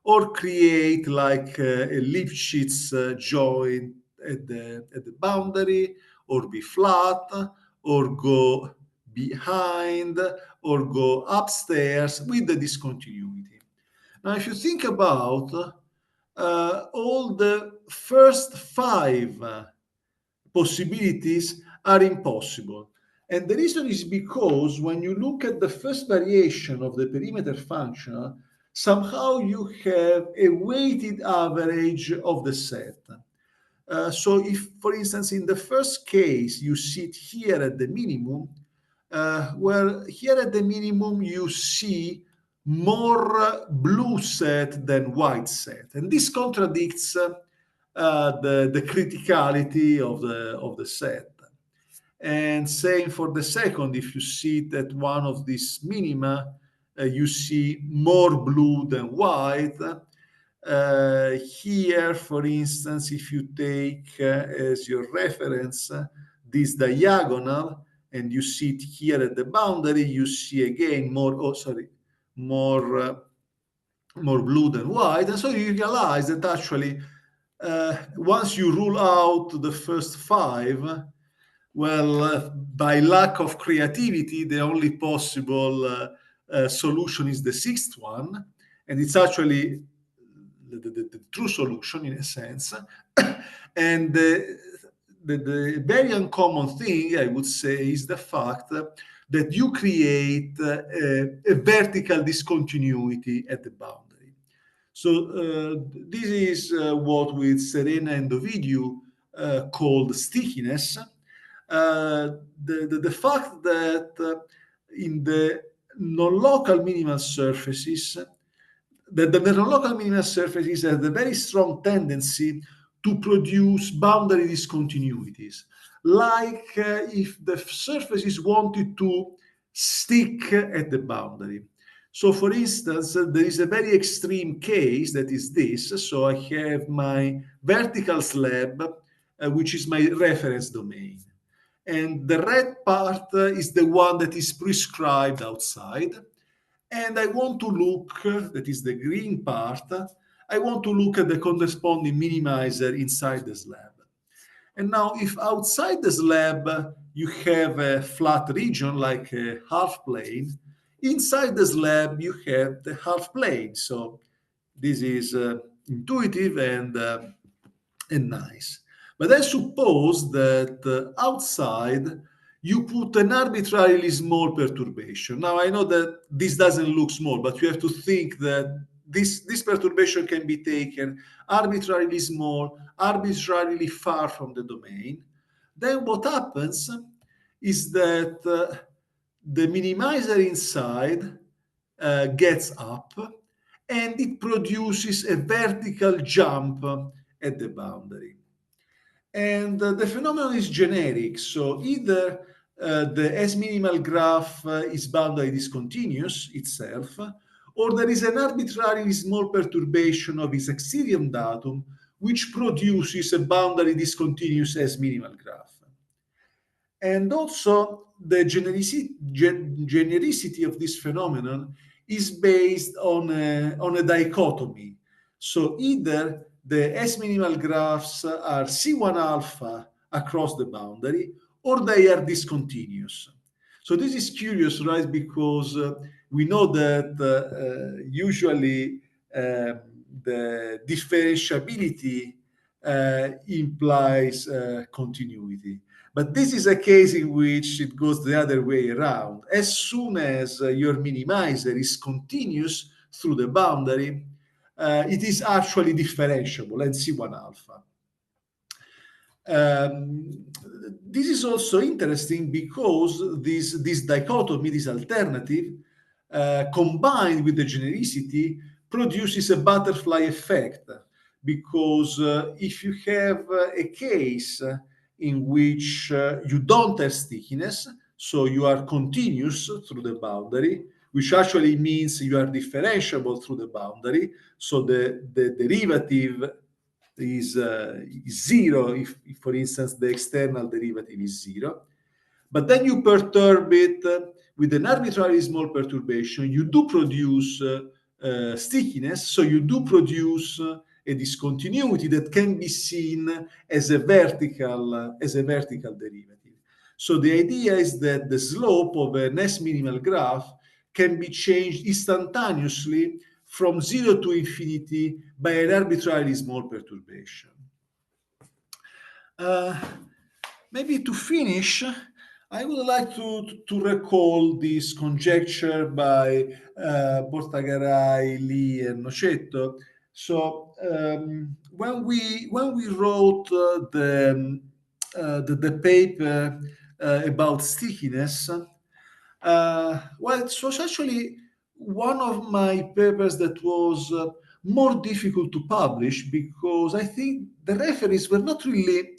or create like a Lipschitz joint at the boundary, or be flat, or go behind, or go upstairs with the discontinuity. Now, if you think about all the first 5 possibilities are impossible. And the reason is because when you look at the first variation of the perimeter function, somehow you have a weighted average of the set. So if, for instance, in the first case, you sit here at the minimum, well, here at the minimum, you see more blue set than white set. And this contradicts the criticality of the set. And same for the second, if you sit at one of these minima, you see more blue than white. Here, for instance, if you take as your reference this diagonal, and you sit here at the boundary, you see again more blue than white. And so you realize that actually, once you rule out the first 5, well, by lack of creativity, the only possible solution is the 6th one, and it's actually the true solution in a sense. And the very uncommon thing, I would say, is the fact that you create a vertical discontinuity at the boundary. So this is what with Serena and Ovidiu called stickiness. The fact that in the non-local minimal surfaces, that the non-local minimal surfaces have a very strong tendency to produce boundary discontinuities, like if the surfaces wanted to stick at the boundary. So for instance, there is a very extreme case that is this. So I have my vertical slab, which is my reference domain. And the red part is the one that is prescribed outside. and I want to look, that is the green part, I want to look at the corresponding minimizer inside the slab. And now if outside the slab you have a flat region like a half plane, inside the slab you have the half plane. So this is intuitive and nice. But I suppose that outside you put an arbitrarily small perturbation. Now I know that this doesn't look small, but you have to think that this perturbation can be taken arbitrarily small, arbitrarily far from the domain. Then what happens is that the minimizer inside gets up and it produces a vertical jump at the boundary. And the phenomenon is generic. So either the S-minimal graph is boundary discontinuous itself, or there is an arbitrarily small perturbation of its axiom datum, which produces a boundary discontinuous S-minimal graph. And also the genericity of this phenomenon is based on a dichotomy. So either the S-minimal graphs are C1 alpha across the boundary, or they are discontinuous. So this is curious, right? Because we know that usually the differentiability implies continuity. But this is a case in which it goes the other way around. As soon as your minimizer is continuous through the boundary, it is actually differentiable and C1 alpha. This is also interesting because this dichotomy, this alternative, combined with the genericity, produces a butterfly effect. Because if you have a case in which you don't have stickiness, so you are continuous through the boundary, which actually means you are differentiable through the boundary, so the derivative is zero if, for instance, the external derivative is zero. But then you perturb it with an arbitrarily small perturbation, you do produce stickiness, so you do produce a discontinuity that can be seen as a vertical derivative. So the idea is that the slope of an S-minimal graph can be changed instantaneously from 0 to infinity by an arbitrarily small perturbation. Maybe to finish, I would like to recall this conjecture by Bortagaray, Lee, and Nocetto. So when we wrote the paper about stickiness, well, it was actually one of my papers that was more difficult to publish because I think the referees were not really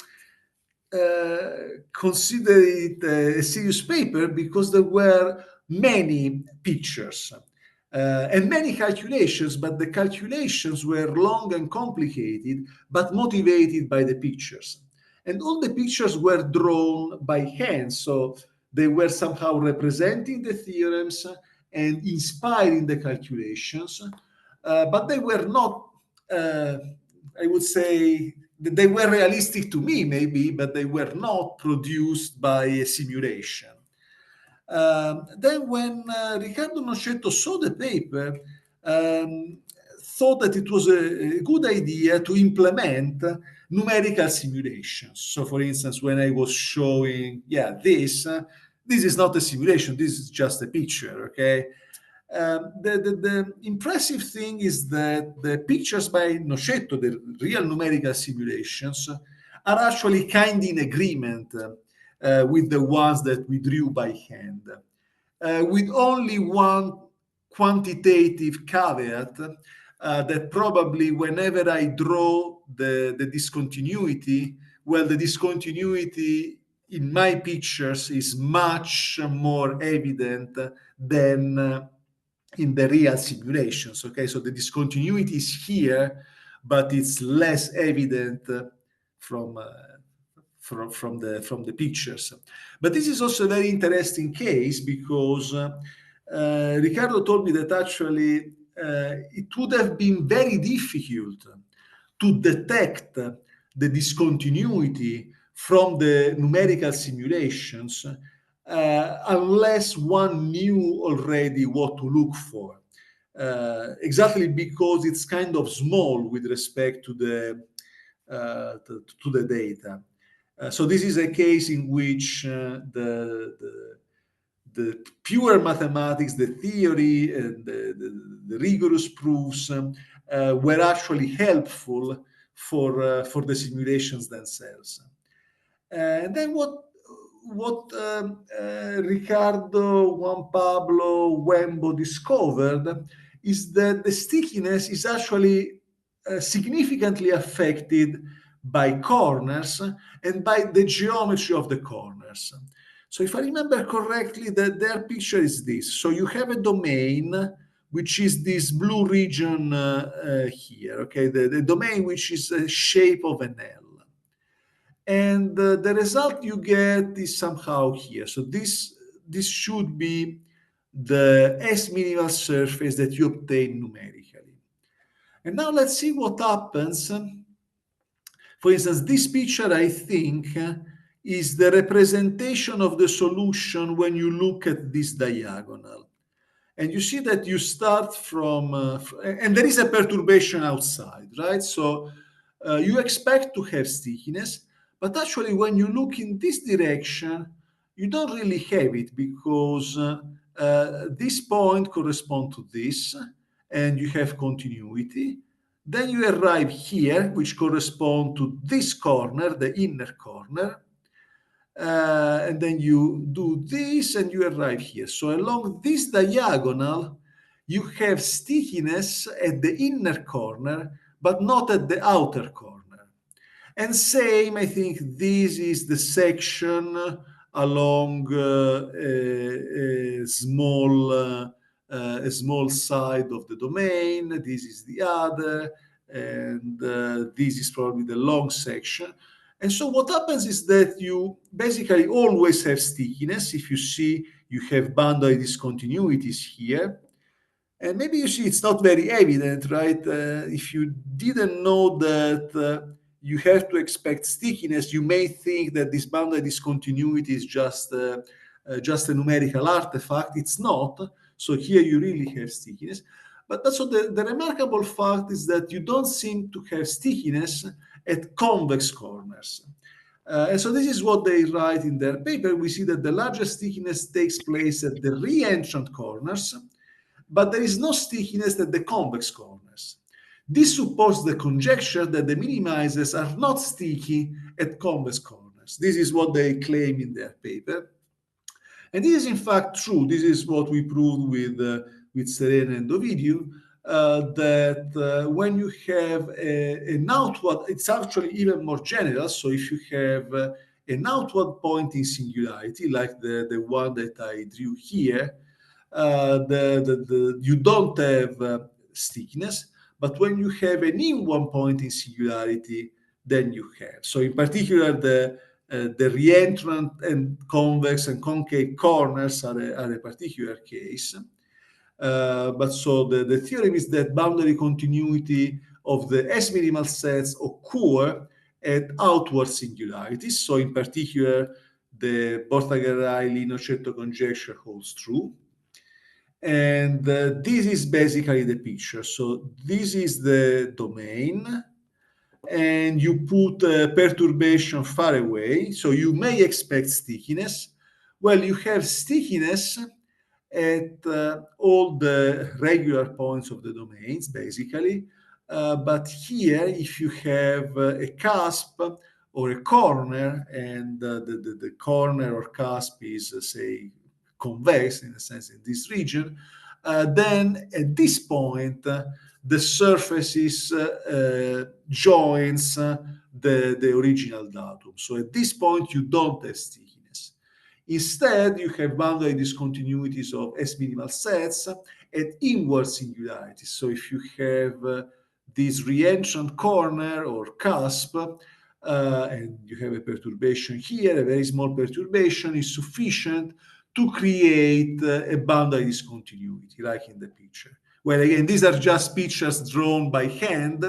consider it a serious paper because there were many pictures and many calculations, but the calculations were long and complicated, but motivated by the pictures. And all the pictures were drawn by hand, so they were somehow representing the theorems and inspiring the calculations, but they were not, I would say, they were realistic to me, maybe, but they were not produced by a simulation. Then when Riccardo Nocetto saw the paper, thought that it was a good idea to implement numerical simulations. So for instance, when I was showing, this is not a simulation, this is just a picture, okay? The impressive thing is that the pictures by Nocetto, the real numerical simulations, are actually kind in agreement with the ones that we drew by hand, with only one quantitative caveat that probably whenever I draw the discontinuity, well, the discontinuity in my pictures is much more evident than in the real simulations. Okay, so the discontinuity is here, but it's less evident from the pictures. But this is also a very interesting case because Ricardo told me that actually it would have been very difficult to detect the discontinuity from the numerical simulations unless one knew already what to look for. Exactly because it's kind of small with respect to the data. So this is a case in which the pure mathematics, the theory, and the rigorous proofs were actually helpful for the simulations themselves. And then what Ricardo, Juan Pablo, Wembo discovered is that the stickiness is actually significantly affected by corners and by the geometry of the corners. So if I remember correctly, their picture is this. So you have a domain, which is this blue region here, okay? The domain which is a shape of an L. And the result you get is somehow here. So this should be the S minimal surface that you obtain numerically. And now let's see what happens. For instance, this picture, I think, is the representation of the solution when you look at this diagonal. And you see that you start from, and there is a perturbation outside, right? So you expect to have stickiness, but actually when you look in this direction, you don't really have it because this point corresponds to this, and you have continuity. Then you arrive here, which corresponds to this corner, the inner corner. And then you do this and you arrive here. So along this diagonal, you have stickiness at the inner corner, but not at the outer corner. And same, I think this is the section along a small side of the domain. This is the other, and this is probably the long section. And so what happens is that you basically always have stickiness. If you see, you have boundary discontinuities here. And maybe you see it's not very evident, right? If you didn't know that you have to expect stickiness, you may think that this boundary discontinuity is just a numerical artifact. It's not. So here you really have stickiness. But also the remarkable fact is that you don't seem to have stickiness at convex corners. And so this is what they write in their paper. We see that the largest stickiness takes place at the re-entrant corners, but there is no stickiness at the convex corners. This supports the conjecture that the minimizers are not sticky at convex corners. This is what they claim in their paper. And this is in fact true. This is what we proved with Serena and Ovidiu, that when you have an outward, it's actually even more general. So if you have an outward pointing singularity, like the one that I drew here, you don't have stickiness. But when you have an inward pointing singularity, then you have. So in particular, the reentrant and convex and concave corners are a particular case. But so the theorem is that boundary continuity of the S minimal sets occur at outward singularities. So in particular, the Borthageray-Linochetto conjecture holds true. And this is basically the picture. So this is the domain, and you put perturbation far away. So you may expect stickiness. Well, you have stickiness at all the regular points of the domains, basically. But here, if you have a cusp or a corner, and the corner or cusp is, say, convex, in a sense, in this region, then at this point, the surfaces joins the original datum. So at this point, you don't have stickiness. Instead, you have boundary discontinuities of S minimal sets at inward singularities. So if you have this reentrant corner or cusp, and you have a perturbation here, a very small perturbation is sufficient to create a boundary discontinuity, like in the picture. Well, again, these are just pictures drawn by hand,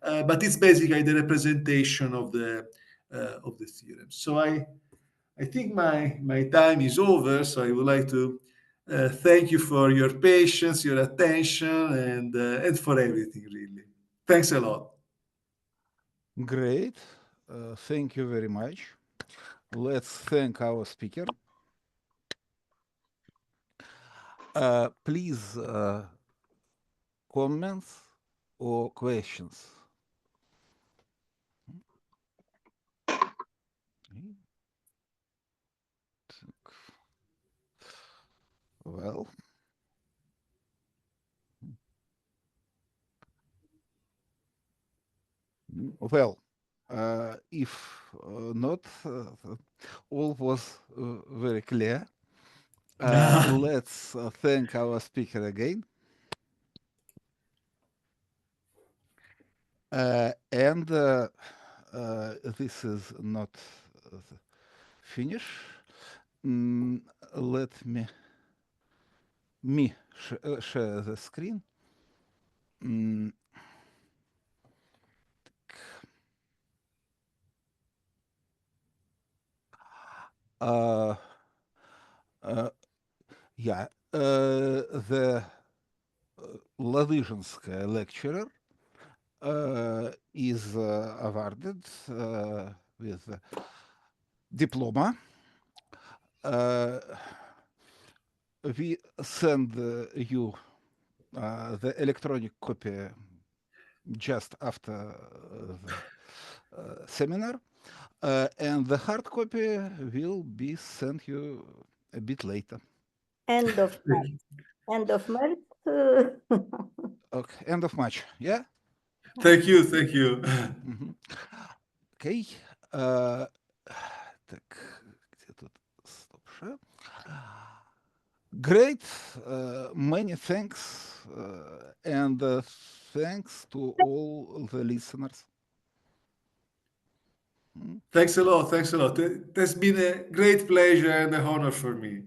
but it's basically the representation of the theorem. So I think my time is over. So I would like to thank you for your patience, your attention, and for everything, really. Thanks a lot. Great. Thank you very much. Let's thank our speaker. Please, comments or questions? Well, if not, all was very clear. Let's thank our speaker again. And this is not finish. Let me share the screen. Yeah, the Ладыженская lecturer is awarded with a diploma. We send you the electronic copy just after the seminar, and the hard copy will be sent you a bit later. End of March. End of March. Okay, end of March, yeah? Thank you, thank you. Окей. Так, где тут стоп-ша? Great. Many thanks. And thanks to all the listeners. Thanks a lot. Thanks a lot. It has been a great pleasure and an honor for me.